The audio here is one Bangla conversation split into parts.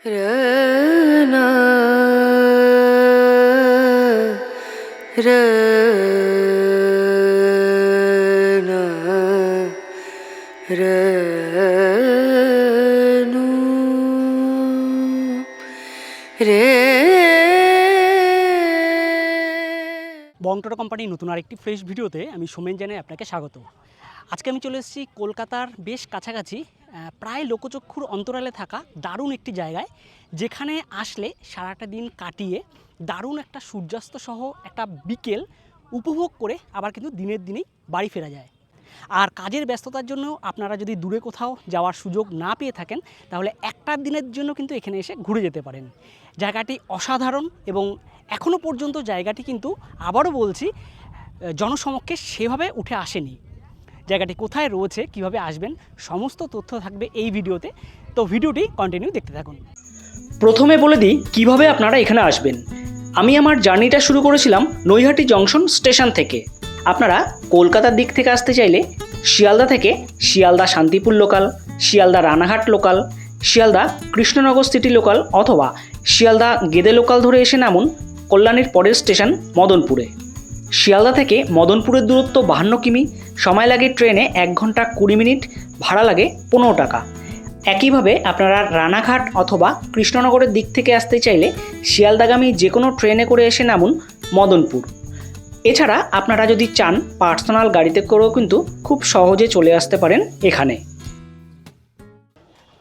रना रना रनु रे। বংটোটো কোম্পানির নতুন আরেকটি ফ্রেশ ভিডিওতে আমি সোমেন জানাই আপনাকে স্বাগত। আজকে আমি চলে এসেছি কলকাতার বেশ কাছাকাছি প্রায় লোকচক্ষুর অন্তরালে থাকা দারুণ একটি জায়গায়, যেখানে আসলে সারাটা দিন কাটিয়ে দারুণ একটা সূর্যাস্ত সহ একটা বিকেল উপভোগ করে আবার কিন্তু দিনের দিনেই বাড়ি ফেরা যায়। আর কাজের ব্যস্ততার জন্য আপনারা যদি দূরে কোথাও যাওয়ার সুযোগ না পেয়ে থাকেন, তাহলে একটা দিনের জন্য কিন্তু এখানে এসে ঘুরে যেতে পারেন। জায়গাটি অসাধারণ এবং এখনও পর্যন্ত জায়গাটি কিন্তু আবারও বলছি জনসমক্ষে সেভাবে উঠে আসেনি। জায়গাটি কোথায় রয়েছে, কিভাবে আসবেন, সমস্ত তথ্য থাকবে এই ভিডিওতে। তো ভিডিওটি কন্টিনিউ দেখতে থাকুন। প্রথমে বলে দিই কিভাবে আপনারা এখানে আসবেন। আমি আমার জার্নিটা শুরু করেছিলাম নৈহাটি জংশন স্টেশন থেকে। আপনারা কলকাতার দিক থেকে আসতে চাইলে শিয়ালদা থেকে Sealdah Shantipur local, Sealdah Ranaghat local, Sealdah Krishnanagar city local অথবা শিয়ালদা গেদে লোকাল ধরে এসে নামুন কল্যাণীর পরের স্টেশন মদনপুরে। শিয়ালদা থেকে মদনপুরের দূরত্ব 52 কিমি, সময় লাগে ট্রেনে 1 ঘন্টা 20 মিনিট, ভাড়া লাগে 15 টাকা। একইভাবে আপনারা রানাঘাট অথবা কৃষ্ণনগরের দিক থেকে আসতে চাইলে শিয়ালদাগামী যে কোনো ট্রেনে করে এসে নামুন মদনপুর। এছাড়া আপনারা যদি চান পার্সোনাল গাড়িতে করেও কিন্তু খুব সহজে চলে আসতে পারেন এখানে।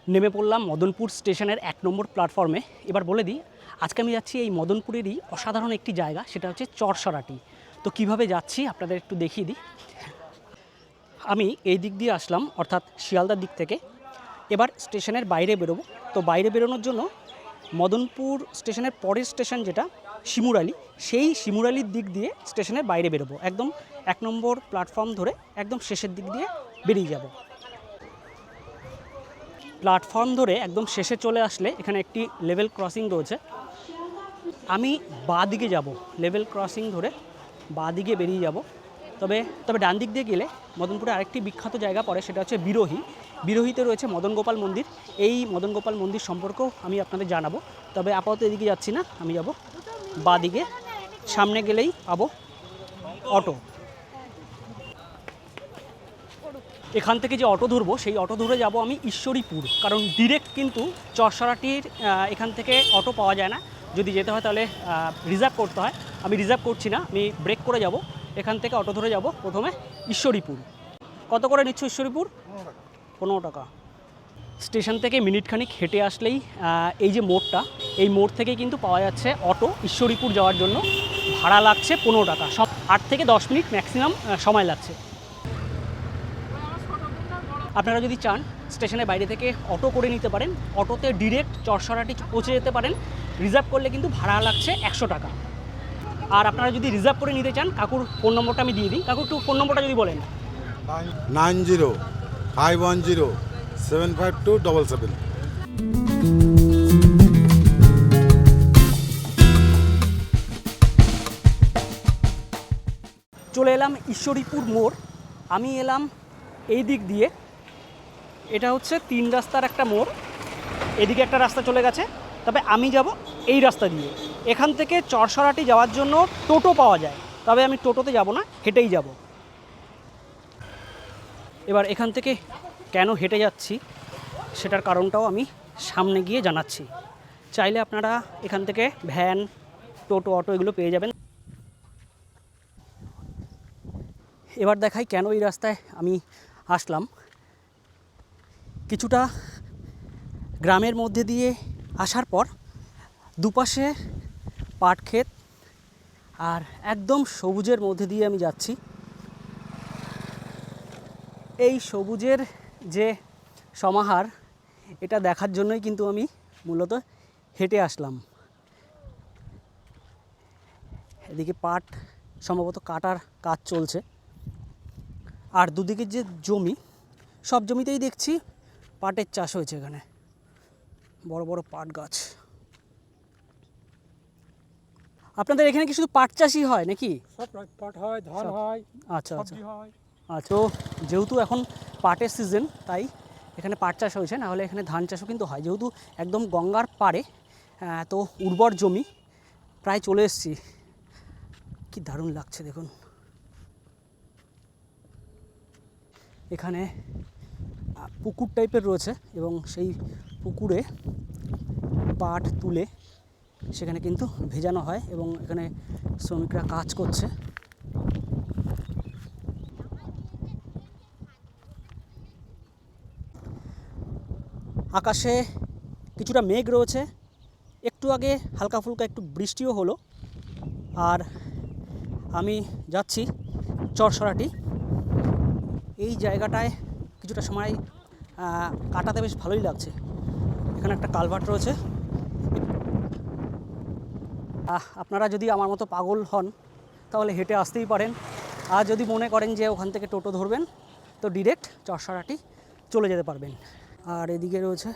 নেমে পড়লাম মদনপুর স্টেশনের 1 নম্বর প্ল্যাটফর্মে। এবার বলে দিই আজকে আমি যাচ্ছি এই মদনপুরেরই অসাধারণ একটি জায়গা, সেটা হচ্ছে চরসরাটি। তো কিভাবে যাচ্ছি আপনাদের একটু দেখিয়ে দিই। আমি এই দিক দিয়ে আসলাম, অর্থাৎ শিয়ালদার দিক থেকে। এবার স্টেশনের বাইরে বেরোবো। তো বাইরে বেরোনোর জন্য মদনপুর স্টেশনের পরের স্টেশন যেটা শিমুরালি, সেই শিমুরালির দিক দিয়ে স্টেশনের বাইরে বেরোবো। একদম 1 নম্বর প্ল্যাটফর্ম ধরে একদম শেষের দিক দিয়ে বেরিয়ে যাব। প্ল্যাটফর্ম ধরে একদম শেষে চলে আসলে এখানে একটি লেভেল ক্রসিং রয়েছে। আমি বাঁ দিকে যাব, লেভেল ক্রসিং ধরে বাঁ দিকে বেরিয়ে যাব। তবে ডান দিক দিয়ে গেলে মদনপুরে আরেকটি বিখ্যাত জায়গা পড়ে, সেটা হচ্ছে বিরোহী। বিরোহীতে রয়েছে মদন গোপাল মন্দির। এই মদন গোপাল মন্দির সম্পর্কেও আমি আপনাদের জানাবো। তবে আপাতত এদিকে যাচ্ছি না, আমি যাব বাঁ দিকে। সামনে গেলেই পাবো অটো। এখান থেকে যে অটো ধরবো সেই অটো ধরে যাব আমি ঈশ্বরীপুর, কারণ ডিরেক্ট কিন্তু চরসরাটির এখান থেকে অটো পাওয়া যায় না। যদি যেতে হয় তাহলে রিজার্ভ করতে হয়। আমি রিজার্ভ করছি না, আমি ব্রেক করে যাব। এখান থেকে অটো ধরে যাব প্রথমে ঈশ্বরীপুর। কত করে নিচ্ছ ঈশ্বরীপুর? 15 টাকা। স্টেশন থেকে মিনিটখানিক হেঁটে আসলেই এই যে মোড়টা, এই মোড় থেকেই কিন্তু পাওয়া যাচ্ছে অটো ঈশ্বরীপুর যাওয়ার জন্য। ভাড়া লাগছে 15 টাকা। 8 থেকে 10 মিনিট ম্যাক্সিমাম সময় লাগছে। আপনারা যদি চান স্টেশনের বাইরে থেকে অটো করে নিতে পারেন। অটোতে ডিরেক্ট চরসরাটি পৌঁছে যেতে পারেন। রিজার্ভ করলে কিন্তু ভাড়া লাগছে 100 টাকা। আর আপনারা যদি রিজার্ভ করে নিতে চান, কাকুর ফোন নম্বরটা আমি দিয়ে দিই। কাকু একটু ফোন নম্বরটা যদি বলেন। 9051075277। চলে এলাম ঈশ্বরীপুর মোড়। আমি এলাম এই দিক দিয়ে। এটা হচ্ছে 3 রাস্তার একটা মোড়। এদিকে একটা রাস্তা চলে গেছে, তবে আমি যাব এই রাস্তা দিয়ে। এখান থেকে চরসরাটি যাওয়ার জন্য টোটো পাওয়া যায়, তবে আমি টোটোতে যাব না, হেঁটেই যাব। এবার এখান থেকে কেন হেঁটে যাচ্ছি সেটার কারণটাও আমি সামনে গিয়ে জানাচ্ছি। চাইলে আপনারা এখান থেকে ভ্যান, টোটো, অটো এগুলো পেয়ে যাবেন। এবার দেখাই কেন এই রাস্তায় আমি আসলাম। কিছুটা গ্রামের মধ্যে দিয়ে আসার পর দুপাশে পাট ক্ষেত আর একদম সবুজের মধ্যে দিয়ে আমি যাচ্ছি। এই সবুজের যে সমাহার, এটা দেখার জন্যই কিন্তু আমি মূলত হেঁটে আসলাম। এদিকে পাট সম্ভবত কাটার কাজ চলছে। আর দুদিকের যে জমি, সব জমিতেই দেখছি পাটের চাষ হয়েছে। এখানে বড় বড় পাট গাছ। আপনাদের এখানে কি শুধু পাট চাষই হয় নাকি? সব পাট হয়, ধান হয়, আচ্ছা আচ্ছা সবজি হয়। আচ্ছা। তো যেহেতু এখন পাটের সিজন, তাই এখানে পাট চাষ হয়েছে, না হলে এখানে ধান চাষও কিন্তু হয়, যেহেতু একদম গঙ্গার পাড়ে তো উর্বর জমি। প্রায় চলে এসেছি, কি দারুণ লাগছে দেখুন। এখানে পুকুর টাইপের রয়েছে এবং সেই পুকুরে পাট তুলে সেখানে কিন্তু ভেজানো হয় এবং এখানে শ্রমিকরা কাজ করছে। আকাশে কিছুটা মেঘ রয়েছে, একটু আগে হালকা ফুলকা একটু বৃষ্টিও হলো। আর আমি যাচ্ছি চরসরাটি। এই জায়গাটায় কিছুটা সময় কাটাতে বেশ ভালোই লাগছে। এখানে একটা কালভার্ট রয়েছে। আপনারা যদি আমার মতো পাগল হন তাহলে হেঁটে আসতেই পারেন, আর যদি মনে করেন যে ওখান থেকে টোটো ধরবেন তো ডিরেক্ট চরসরাটি চলে যেতে পারবেন। আর এদিকে রয়েছে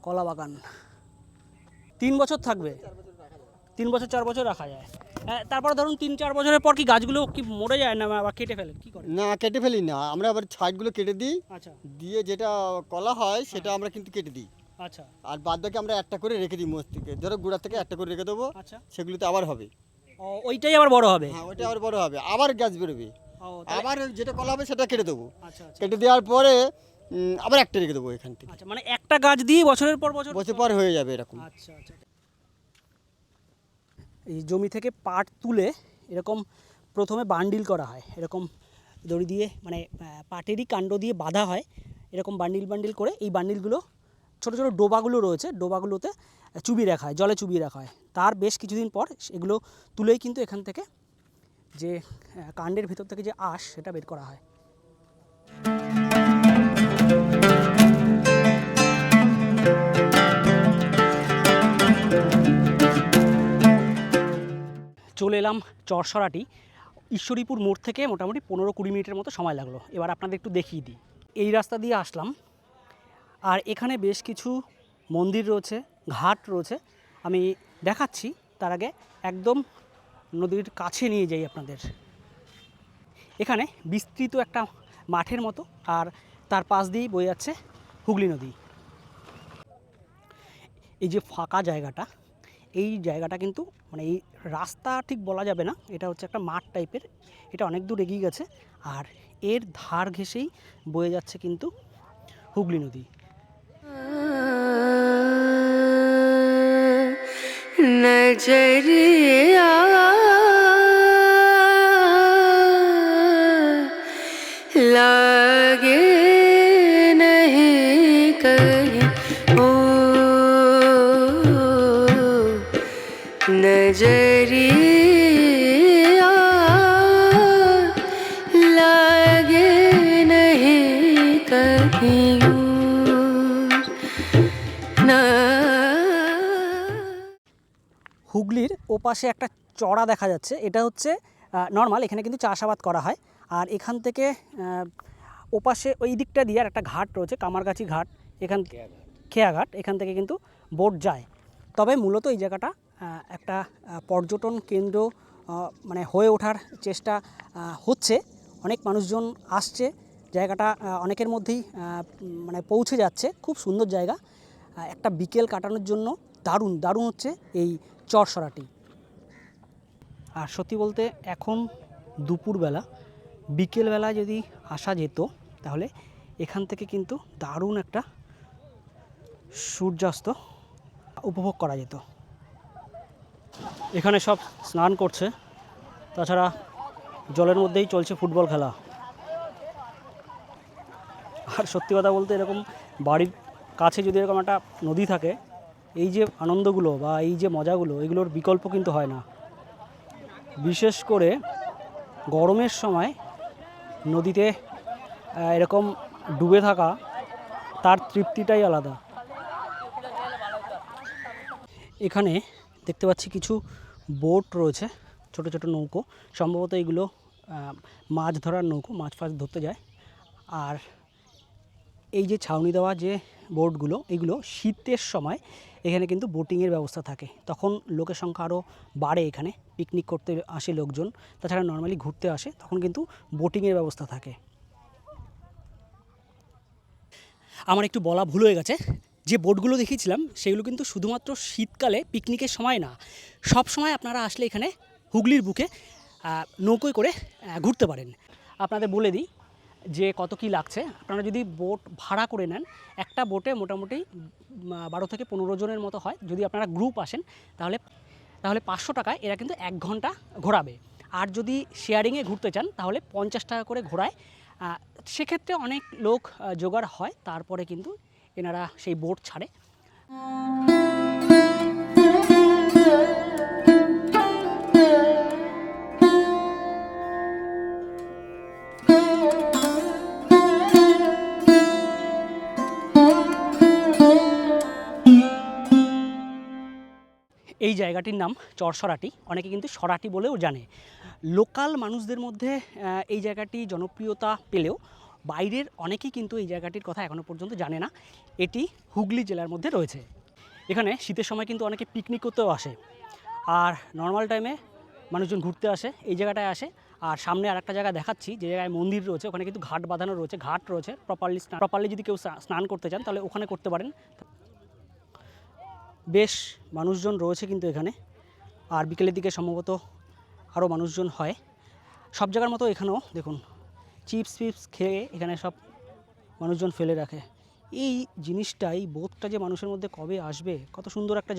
কলা বাগান। 3 বছর থাকবে, 3 বছর 4 বছর রাখা যায়। তারপর ধরুন 3-4 বছরের পর কি গাছগুলো কি মরে যায় না বা কেটে ফেলেন, কি করেন? না, কেটে ফেলি না, আমরা আবার ছাইটগুলো কেটে দিই। আচ্ছা দিয়ে যেটা কলা হয় সেটা আমরা কিন্তু কেটে দিই। আচ্ছা আর বাদ বাকি আমরা একটা করে রেখে দিই, মোষ থেকে ধরো গোড়া থেকে একটা করে রেখে দেবো। আচ্ছা, সেগুলোতে আবার হবে। ওইটাই আবার বড় হবে। হ্যাঁ, ওইটা আবার বড় হবে, আবার গাছ বেরোবে। আবার যেটা কলা হবে সেটা কেটে দেবো। আচ্ছা আচ্ছা কেটে দেওয়ার পরে আবার একটা রেখে দেবো এখান থেকে। আচ্ছা, মানে একটা গাছ দিয়ে বছরের পর বছর বছর পর হয়ে যাবে এরকম। আচ্ছা আচ্ছা। এই জমি থেকে পাট তুলে এরকম প্রথমে বান্ডিল করা হয়, এরকম দড়ি দিয়ে, মানে পাটেরই কাণ্ড দিয়ে বাঁধা হয়। এরকম বান্ডিল বান্ডিল করে এই বান্ডিলগুলো ছোটো ছোটো ডোবাগুলো রয়েছে, ডোবাগুলোতে চুবিয়ে রাখা হয়, জলে চুবিয়ে রাখা হয়। তার বেশ কিছুদিন পর এগুলো তুলেই কিন্তু এখান থেকে যে কাণ্ডের ভিতর থেকে যে আঁশ সেটা বের করা হয়। চলে এলাম চরসরাটি। ঈশ্বরীপুর মোড় থেকে মোটামুটি 15-20 মিনিটের মতো সময় লাগলো। এবার আপনাদের একটু দেখিয়ে দিই। এই রাস্তা দিয়ে আসলাম, আর এখানে বেশ কিছু মন্দির রয়েছে, ঘাট রয়েছে, আমি দেখাচ্ছি। তার আগে একদম নদীর কাছে নিয়ে যাই আপনাদের। এখানে বিস্তৃত একটা মাঠের মতো, আর তার পাশ দিয়েই বয়ে যাচ্ছে হুগলি নদী। এই যে ফাঁকা জায়গাটা, এই জায়গাটা কিন্তু মানে এই রাস্তা ঠিক বলা যাবে না, এটা হচ্ছে একটা মাঠ টাইপের। এটা অনেক দূর এগিয়ে গেছে, আর এর ধার ঘেঁষেই বয়ে যাচ্ছে কিন্তু হুগলি নদী। नजरिया लागे नहीं कहीं ओ नजरिया लागे नहीं कहीं ना। হুগলির ওপাশে একটা চড়া দেখা যাচ্ছে, এটা হচ্ছে নর্মাল, এখানে কিন্তু চাষাবাদ করা হয়। আর এখান থেকে ওপাশে ওই দিকটা দিয়ে আর একটা ঘাট রয়েছে, কামারগাছি ঘাট, এখান খেয়াঘাট, এখান থেকে কিন্তু বোট যায়। তবে মূলত এই জায়গাটা একটা পর্যটন কেন্দ্র মানে হয়ে ওঠার চেষ্টা হচ্ছে। অনেক মানুষজন আসছে, জায়গাটা অনেকের মধ্যেই মানে পৌঁছে যাচ্ছে। খুব সুন্দর জায়গা, একটা বিকেল কাটানোর জন্য দারুণ দারুণ হচ্ছে এই চরসরাটি। আর সত্যি বলতে এখন দুপুরবেলা, বিকেলবেলা যদি আসা যেত তাহলে এখান থেকে কিন্তু দারুণ একটা সূর্যাস্ত উপভোগ করা যেত। এখানে সব স্নান করছে, তাছাড়া জলের মধ্যেই চলছে ফুটবল খেলা। আর সত্যি কথা বলতে এরকম বাড়ির কাছে যদি এরকম একটা নদী থাকে, এই যে আনন্দগুলো বা এই যে মজাগুলো, এগুলোর বিকল্প কিন্তু হয় না। বিশেষ করে গরমের সময় নদীতে এরকম ডুবে থাকা, তার তৃপ্তিটাই আলাদা। এখানে দেখতে পাচ্ছি কিছু বোট রয়েছে, ছোট ছোট নৌকো, সম্ভবত এগুলো মাছ ধরার নৌকো, মাছ ফাছ ধরতে যায়। আর এই যে ছাউনি দেওয়া যে বোটগুলো, এগুলো শীতের সময় এখানে কিন্তু বোটিংয়ের ব্যবস্থা থাকে, তখন লোকের সংখ্যা আরও বাড়ে। এখানে পিকনিক করতে আসে লোকজন, তাছাড়া নর্মালি ঘুরতে আসে, তখন কিন্তু বোটিংয়ের ব্যবস্থা থাকে। আমার একটু বলা ভুল হয়ে গেছে, যে বোটগুলো দেখিয়েছিলাম সেগুলো কিন্তু শুধুমাত্র শীতকালে পিকনিকের সময় না, সব সময় আপনারা আসলে এখানে হুগলির বুকে নৌকোয় করে ঘুরতে পারেন। আপনাদের বলে দিই যে কত কি লাগছে। আপনারা যদি বোট ভাড়া করে নেন, একটা বোটে মোটামুটি 12 থেকে 15 জনের মতো হয়। যদি আপনারা গ্রুপ আসেন তাহলে 500 টাকায় এরা কিন্তু 1 ঘন্টা ঘোরাবে। আর যদি শেয়ারিংয়ে ঘুরতে চান তাহলে 50 টাকা করে ঘোরায়। সেক্ষেত্রে অনেক লোক জোগাড় হয়, তারপরে কিন্তু এনারা সেই বোট ছাড়ে। এই জায়গাটির নাম চরসরাটি, অনেকে কিন্তু সরাটি বলেও জানে। লোকাল মানুষদের মধ্যে এই জায়গাটি জনপ্রিয়তা পেলেও বাইরের অনেকেই কিন্তু এই জায়গাটির কথা এখনও পর্যন্ত জানে না। এটি হুগলি জেলার মধ্যে রয়েছে। এখানে শীতের সময় কিন্তু অনেকে পিকনিক করতেও আসে, আর নর্মাল টাইমে মানুষজন ঘুরতে আসে, এই জায়গাটায় আসে। আর সামনে আরেকটা জায়গা দেখাচ্ছি, যে জায়গায় মন্দির রয়েছে, ওখানে কিন্তু ঘাট বাঁধানো রয়েছে, ঘাট রয়েছে। প্রপারলি যদি কেউ স্নান করতে চান তাহলে ওখানে করতে পারেন। বেশ মানুষজন রয়েছে কিন্তু এখানে, আর বিকেলের দিকে সম্ভবত আরও মানুষজন হয়। সব জায়গার মতো এখানেও দেখুন চিপস ফিপস খেয়ে এখানে সব মানুষজন ফেলে রাখে। এই জিনিসটা, এই বোধটা যে মানুষের মধ্যে কবে আসবে, কত সুন্দর একটা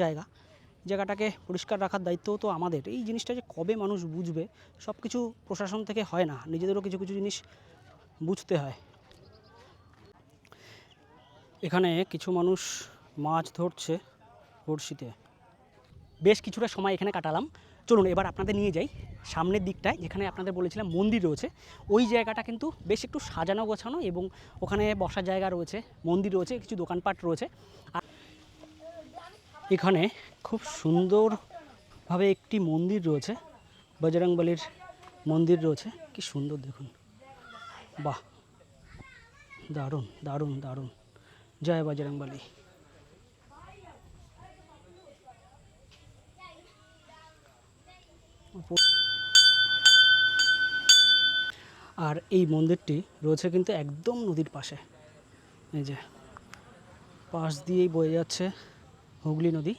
জায়গাটাকে পরিষ্কার রাখার দায়িত্বও তো আমাদের। এই জিনিসটা যে কবে মানুষ বুঝবে, সব কিছু প্রশাসন থেকে হয় না, নিজেদেরও কিছু কিছু জিনিস বুঝতে হয়। এখানে কিছু মানুষ মাছ ধরছে বড়শিতে। বেশ কিছুটা সময় এখানে কাটালাম। চলুন এবার আপনাদের নিয়ে যাই সামনের দিকটায়, যেখানে আপনাদের বলেছিলাম মন্দির রয়েছে। ওই জায়গাটা কিন্তু বেশ একটু সাজানো গোছানো, এবং ওখানে বসার জায়গা রয়েছে, মন্দির রয়েছে, কিছু দোকানপাট রয়েছে। আর এখানে খুব সুন্দরভাবে একটি মন্দির রয়েছে, বজরংবলীর মন্দির রয়েছে। কি সুন্দর দেখুন, বাহ, দারুণ দারুণ দারুণ। জয় বজরংবলী। আর এই মন্দিরটি রয়েছে কিন্তু একদম নদীর পাশে। এই যে পাশ দিয়েই বয়ে যাচ্ছে হুগলি নদী।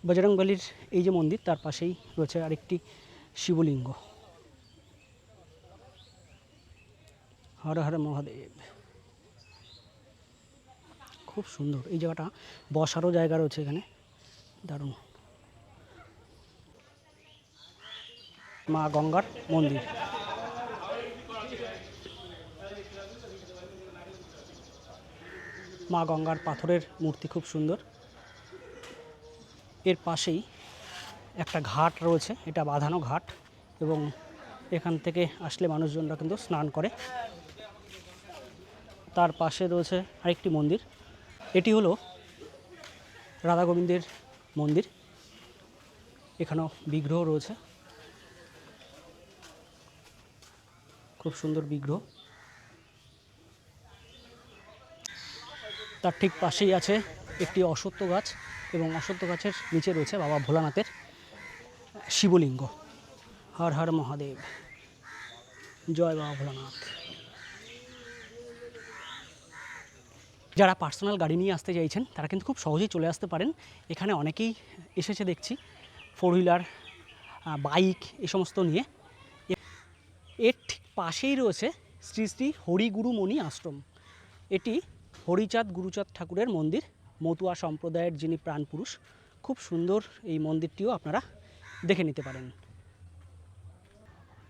বজরংবলীর এই যে মন্দির, তার পাশেই রয়েছে আরেকটি শিবলিঙ্গ। হর হর মহাদেব। খুব সুন্দর এই জায়গাটা, বসারও জায়গা রয়েছে এখানে, দারুণ। মা গঙ্গার মন্দির। মা গঙ্গার পাথরের মূর্তি খুব সুন্দর। এর পাশেই একটা ঘাট রয়েছে, এটা বাঁধানো ঘাট, এবং এখান থেকে আসলে মানুষজনরা কিন্তু স্নান করে। তার পাশে রয়েছে আরেকটি মন্দির, এটি হলো রাধা গোবিন্দের মন্দির। এখানেও বিগ্রহ রয়েছে, খুব সুন্দর বিগ্রহ। তার ঠিক পাশেই আছে একটি অশ্বত্থ গাছ, এবং অশ্বত্থ গাছের নিচে রয়েছে বাবা ভোলানাথের শিবলিঙ্গ। হর হর মহাদেব, জয় বাবা ভোলানাথ। যারা পার্সোনাল গাড়ি নিয়ে আসতে চাইছেন তারা কিন্তু খুব সহজেই চলে আসতে পারেন। এখানে অনেকেই এসেছে দেখছি, 4 হুইলার, বাইক, এই সমস্ত নিয়ে। এর ঠিক পাশেই রয়েছে শ্রী শ্রী হরিগুরুমণি আশ্রম। এটি হরিচাঁদ গুরুচাঁদ ঠাকুরের মন্দির, মতুয়া সম্প্রদায়ের যিনি প্রাণপুরুষ। খুব সুন্দর এই মন্দিরটিও আপনারা দেখে নিতে পারেন।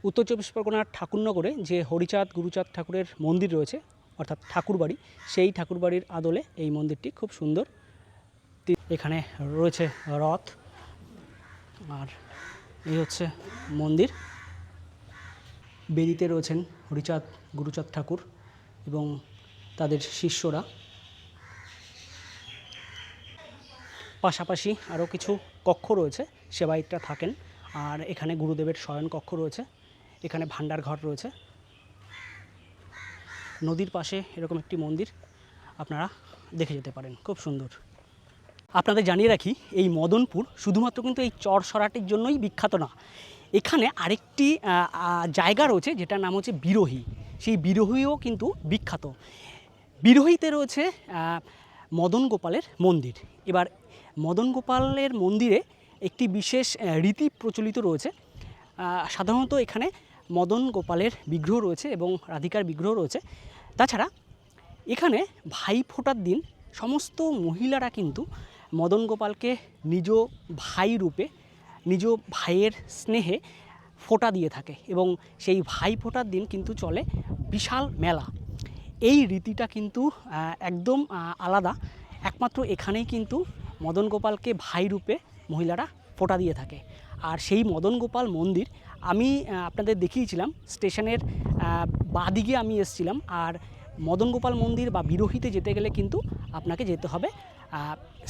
উত্তর চব্বিশ পরগনার ঠাকুরনগরে যে হরিচাঁদ গুরুচাঁদ ঠাকুরের মন্দির রয়েছে, অর্থাৎ ঠাকুরবাড়ি, সেই ঠাকুরবাড়ির আদলে এই মন্দিরটি খুব সুন্দর। এখানে রয়েছে রথ, আর এই হচ্ছে মন্দির। বেদিতে রয়েছেন হরিচাঁদ গুরুচাঁদ ঠাকুর এবং তাদের শিষ্যরা। পাশাপাশি আরও কিছু কক্ষ রয়েছে, সেবায়িতরা থাকেন। আর এখানে গুরুদেবের শয়ন কক্ষ রয়েছে, এখানে ভান্ডার ঘর রয়েছে। নদীর পাশে এরকম একটি মন্দির আপনারা দেখে যেতে পারেন, খুব সুন্দর। আপনাদের জানিয়ে রাখি, এই মদনপুর শুধুমাত্র কিন্তু এই চরসরাটির জন্যই বিখ্যাত না। এখানে আরেকটি জায়গা রয়েছে যেটার নাম হচ্ছে বিরোহী। সেই বিরোহীও কিন্তু বিখ্যাত। বিরোহীতে রয়েছে মদন গোপালের মন্দির। এবার মদন গোপালের মন্দিরে একটি বিশেষ রীতি প্রচলিত রয়েছে। সাধারণত এখানে মদন গোপালের বিগ্রহ রয়েছে এবং রাধিকার বিগ্রহ রয়েছে। তাছাড়া এখানে ভাই ফোঁটার দিন সমস্ত মহিলারা কিন্তু মদন গোপালকে নিজ ভাই রূপে, নিজ ভাইয়ের স্নেহে ফোঁটা দিয়ে থাকে এবং সেই ভাই ফোঁটার দিন কিন্তু চলে বিশাল মেলা। এই রীতিটা কিন্তু একদম আলাদা। একমাত্র এখানেই কিন্তু মদন গোপালকে ভাই রূপে মহিলারা ফোঁটা দিয়ে থাকে। আর সেই মদন গোপাল মন্দির আমি আপনাদের দেখিয়েছিলাম, স্টেশনের বাঁদিকে আমি এসেছিলাম। আর মদন গোপাল মন্দির বা বিরোহীতে যেতে গেলে কিন্তু আপনাকে যেতে হবে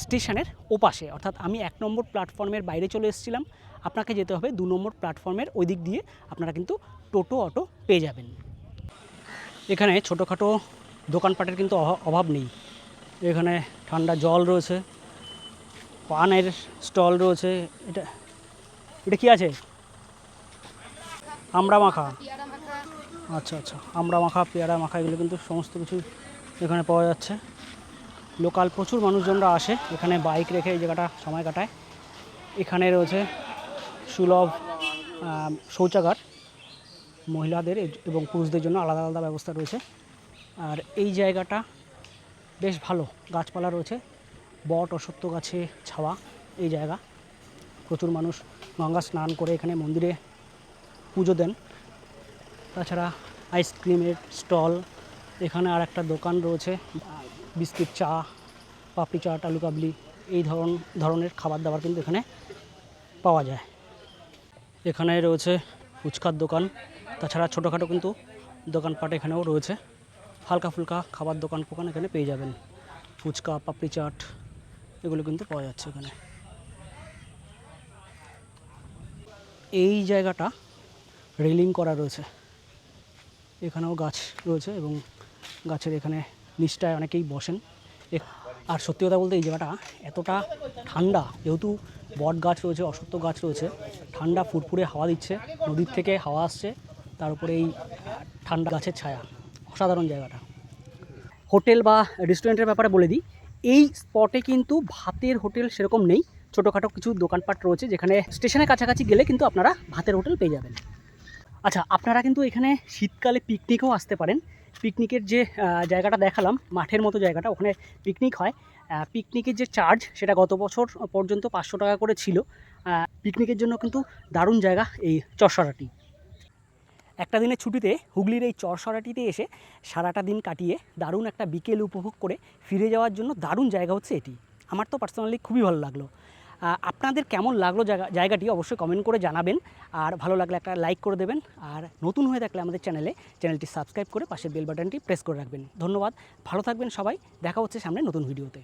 স্টেশনের ওপাশে, অর্থাৎ আমি 1 নম্বর প্ল্যাটফর্মের বাইরে চলে এসেছিলাম, আপনাকে যেতে হবে 2 নম্বর প্ল্যাটফর্মের ওই দিক দিয়ে। আপনারা কিন্তু টোটো অটো পেয়ে যাবেন। এখানে ছোটোখাটো দোকানপাটের কিন্তু অভাব নেই। এখানে ঠান্ডা জল রয়েছে, পানের স্টল রয়েছে। এটা এটা কি আছে? আমড়া মাখা। আচ্ছা আচ্ছা, আমড়া মাখা, পেয়ারা মাখা, এগুলো কিন্তু সমস্ত কিছু এখানে পাওয়া যাচ্ছে। লোকাল প্রচুর মানুষজনরা আসে এখানে বাইক রেখে এই জায়গাটা সময় কাটায়। এখানে রয়েছে সুলভ শৌচাগার, মহিলাদের এবং পুরুষদের জন্য আলাদা আলাদা ব্যবস্থা রয়েছে। আর এই জায়গাটা বেশ ভালো, গাছপালা রয়েছে, বট অশ্বত্থ গাছে ছাওয়া এই জায়গা। প্রচুর মানুষ গঙ্গা স্নান করে এখানে মন্দিরে পুজো দেন। তাছাড়া আইসক্রিমের স্টল, এখানে আর একটা দোকান রয়েছে, বিস্কিট, চা, পাপড়ি চাট, আলু কাবলি, এই ধরনের খাবার দাবার কিন্তু এখানে পাওয়া যায়। এখানে রয়েছে ফুচকার দোকান। তাছাড়া ছোটোখাটো কিন্তু দোকানপাট এখানেও রয়েছে। হালকা ফুলকা খাবার দোকান এখানে পেয়ে যাবেন। ফুচকা, পাপড়ি চাট এগুলো কিন্তু পাওয়া যাচ্ছে এখানে। এই জায়গাটা রেলিং করা রয়েছে, এখানেও গাছ রয়েছে এবং গাছের এখানে নিচটায় অনেকেই বসেন। আর সত্যি কথা বলতে এই জায়গাটা এতটা ঠান্ডা, যেহেতু বট গাছ রয়েছে, অশ্বত্থ গাছ রয়েছে, ঠান্ডা ফুরফুরে হাওয়া দিচ্ছে, নদীর থেকে হাওয়া আসছে, তার উপরে এই ঠান্ডা গাছের ছায়া, অসাধারণ জায়গাটা। হোটেল বা রেস্টুরেন্টের ব্যাপারে বলে দিই, এই স্পটে কিন্তু ভাতের হোটেল সেরকম নেই। ছোটোখাটো কিছু দোকানপাট রয়েছে যেখানে স্টেশনের কাছাকাছি গেলে কিন্তু আপনারা ভাতের হোটেল পেয়ে যাবেন। আচ্ছা, আপনারা কিন্তু এখানে শীতকালে পিকনিকও আসতে পারেন। পিকনিকের যে জায়গাটা দেখালাম, মাঠের মতো জায়গাটা, ওখানে পিকনিক হয়। পিকনিকের যে চার্জ সেটা গত বছর পর্যন্ত 500 টাকা করে ছিল। পিকনিকের জন্য কিন্তু দারুণ জায়গা এই চরসরাটি। একটা দিনের ছুটিতে হুগলির এই চরসরাটিতে এসে সারাটা দিন কাটিয়ে দারুণ একটা বিকেল উপভোগ করে ফিরে যাওয়ার জন্য দারুণ জায়গা হচ্ছে এটি। আমার তো পার্সোনালি খুবই ভালো লাগলো। আপনাদের কেমন লাগলো জায়গাটি অবশ্যই কমেন্ট করে জানাবেন। আর ভালো লাগলে একটা লাইক করে দেবেন। আর নতুন হয়ে থাকলে আমাদের চ্যানেলটি সাবস্ক্রাইব করে পাশের বেল বাটনটি প্রেস করে রাখবেন। ধন্যবাদ, ভালো থাকবেন সবাই। দেখা হচ্ছে সামনে নতুন ভিডিওতে।